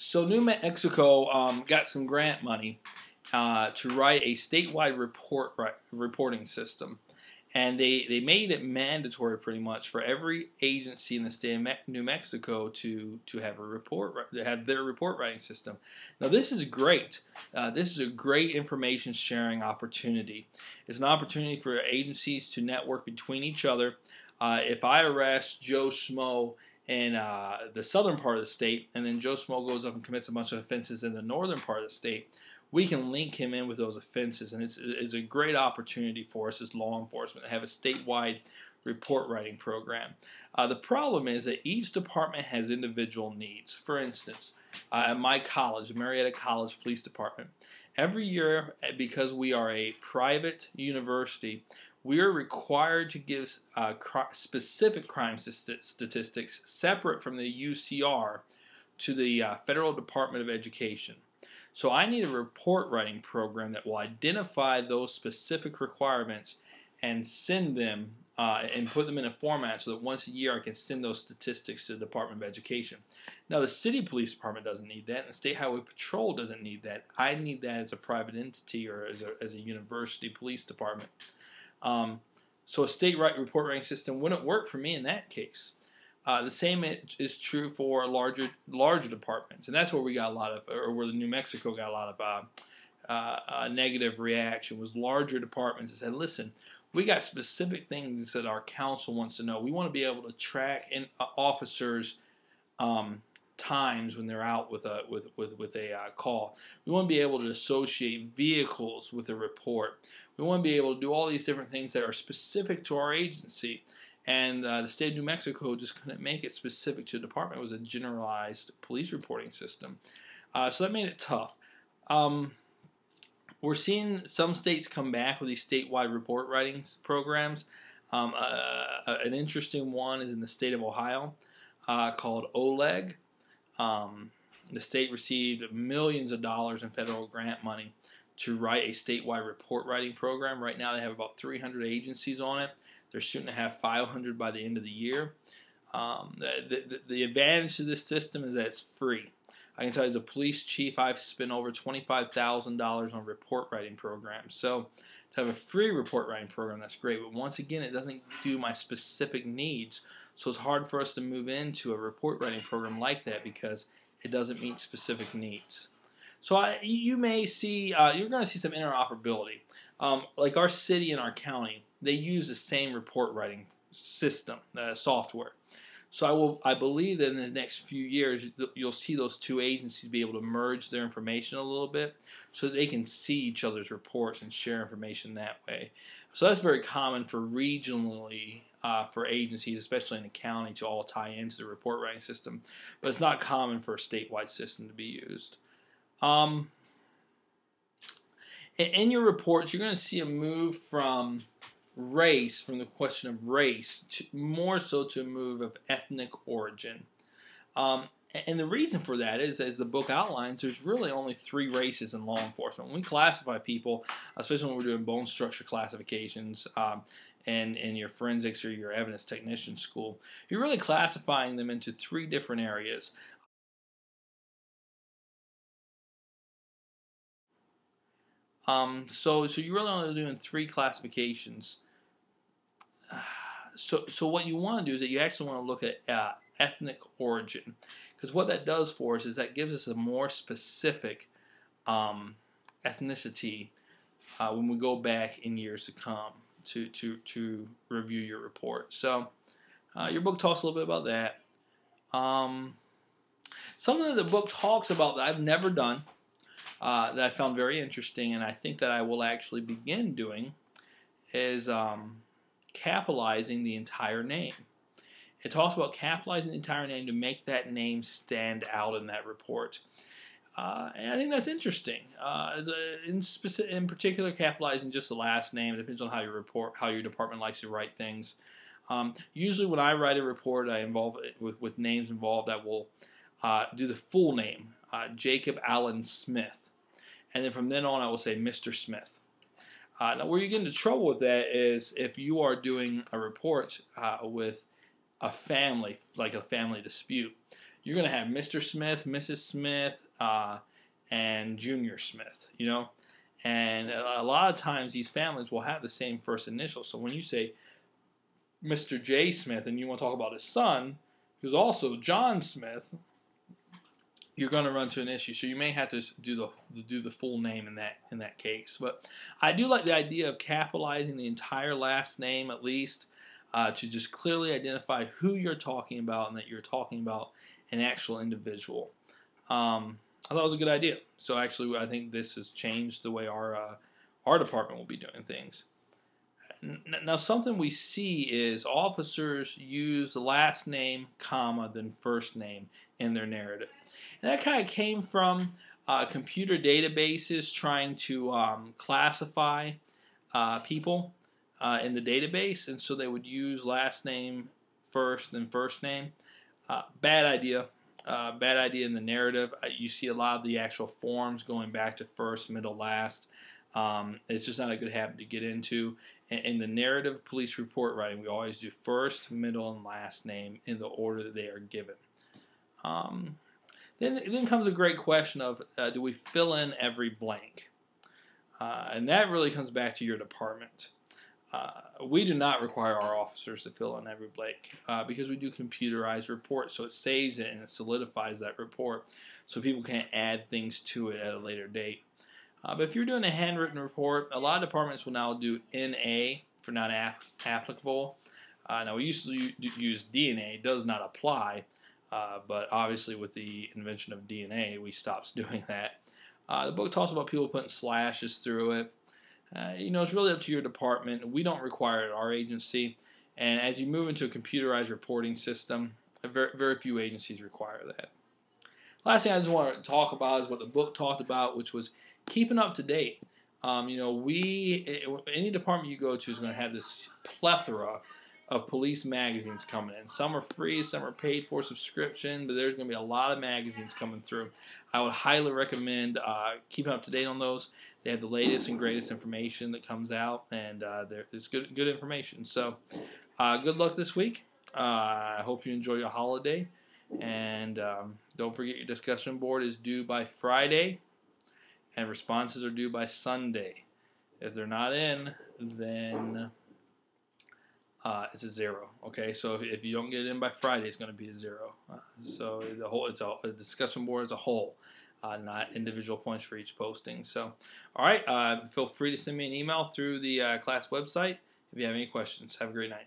So New Mexico got some grant money to write a statewide reporting system. And they made it mandatory pretty much for every agency in the state of New Mexico to have their report writing system. Now this is great. This is a great information sharing opportunity. It's an opportunity for agencies to network between each other. If I arrest Joe Schmo in the southern part of the state, and then Joe Schmo goes up and commits a bunch of offenses in the northern part of the state, we can link him in with those offenses, and it's a great opportunity for us as law enforcement to have a statewide report writing program. The problem is that each department has individual needs. For instance, at my college, Marietta College Police Department, every year, because we are a private university, we are required to give specific crime statistics separate from the UCR to the Federal Department of Education. So I need a report writing program that will identify those specific requirements and send them and put them in a format so that once a year I can send those statistics to the Department of Education. Now the City Police Department doesn't need that, and the State Highway Patrol doesn't need that. I need that as a private entity or as a university police department. So a state report writing system wouldn't work for me in that case. The same is true for larger departments, and that's where we got a lot of, or where New Mexico got a lot of negative reaction. Was larger departments that said, "Listen, we got specific things that our council wants to know. We want to be able to track officers' times when they're out with a call. We want to be able to associate vehicles with a report. We want to be able to do all these different things that are specific to our agency." And the state of New Mexico just couldn't make it specific to the department. It was a generalized police reporting system. So that made it tough. We're seeing some states come back with these statewide report writing programs. An interesting one is in the state of Ohio called OLEG. The state received millions of dollars in federal grant money to write a statewide report writing program. Right now they have about 300 agencies on it. They're shooting to have 500 by the end of the year. The advantage to this system is that it's free. I can tell you as a police chief, I've spent over $25,000 on report writing programs. So to have a free report writing program, that's great. But once again, it doesn't do my specific needs. So it's hard for us to move into a report writing program like that because it doesn't meet specific needs. So you may see, you're going to see some interoperability. Like our city and our county, they use the same report writing system, software. So I believe that in the next few years, you'll see those two agencies be able to merge their information a little bit so that they can see each other's reports and share information that way. So that's very common for regionally, for agencies, especially in the county, to all tie into the report writing system. But it's not common for a statewide system to be used. In your reports, you're going to see a move from race, from the question of race, to more so to a move of ethnic origin. And the reason for that is, as the book outlines, there's really only 3 races in law enforcement. When we classify people, especially when we're doing bone structure classifications and in your forensics or your evidence technician school, you're really classifying them into 3 different areas. So you're really only doing 3 classifications. So what you want to do is that you actually want to look at ethnic origin, because what that does for us is that gives us a more specific ethnicity when we go back in years to come to review your report. So your book talks a little bit about that. Something that the book talks about that I've never done, that I found very interesting, and I think that I will actually begin doing, is capitalizing the entire name. It talks about capitalizing the entire name to make that name stand out in that report. And I think that's interesting. In particular, capitalizing just the last name. It depends on how your department likes to write things. Usually when I write a report, I involve with names involved, I will do the full name, Jacob Allen Smith. And then from then on, I will say Mr. Smith. Now, where you get into trouble with that is if you are doing a report with a family, like a family dispute. you're going to have Mr. Smith, Mrs. Smith, and Junior Smith, you know. And a lot of times these families will have the same first initial. So when you say Mr. J. Smith and you want to talk about his son, who's also John Smith, you're going to run into an issue. So you may have to do the full name in that case. But I do like the idea of capitalizing the entire last name at least, to just clearly identify who you're talking about and that you're talking about an actual individual. I thought it was a good idea. So actually, I think this has changed the way our department will be doing things. Now, something we see is officers use the last name, comma, then first name in their narrative. And that kind of came from computer databases trying to classify people in the database. And so they would use last name first, then first name. Bad idea. Bad idea in the narrative. You see a lot of the actual forms going back to first, middle, last. It's just not a good habit to get into. In the narrative police report writing, we always do first, middle, and last name in the order that they are given. Then comes a great question of, do we fill in every blank? And that really comes back to your department. We do not require our officers to fill in every blank because we do computerized reports, so it saves it and it solidifies that report so people can't add things to it at a later date. But if you're doing a handwritten report, a lot of departments will now do NA for not applicable. Now, we used to use DNA. It does not apply, but obviously with the invention of DNA, we stopped doing that. The book talks about people putting slashes through it. You know, it's really up to your department. We don't require it at our agency. And as you move into a computerized reporting system, very few agencies require that. Last thing I just want to talk about is what the book talked about, which was keeping up to date. You know, any department you go to is going to have this plethora of police magazines coming in. Some are free, some are paid for subscription, but there's going to be a lot of magazines coming through. I would highly recommend keeping up to date on those. They have the latest and greatest information that comes out, and it's good information. So, good luck this week. I hope you enjoy your holiday, and don't forget your discussion board is due by Friday, and responses are due by Sunday. If they're not in, then it's a 0. Okay, so if you don't get it in by Friday, it's going to be a 0. So it's a discussion board as a whole, not individual points for each posting. So, all right, feel free to send me an email through the class website if you have any questions. Have a great night.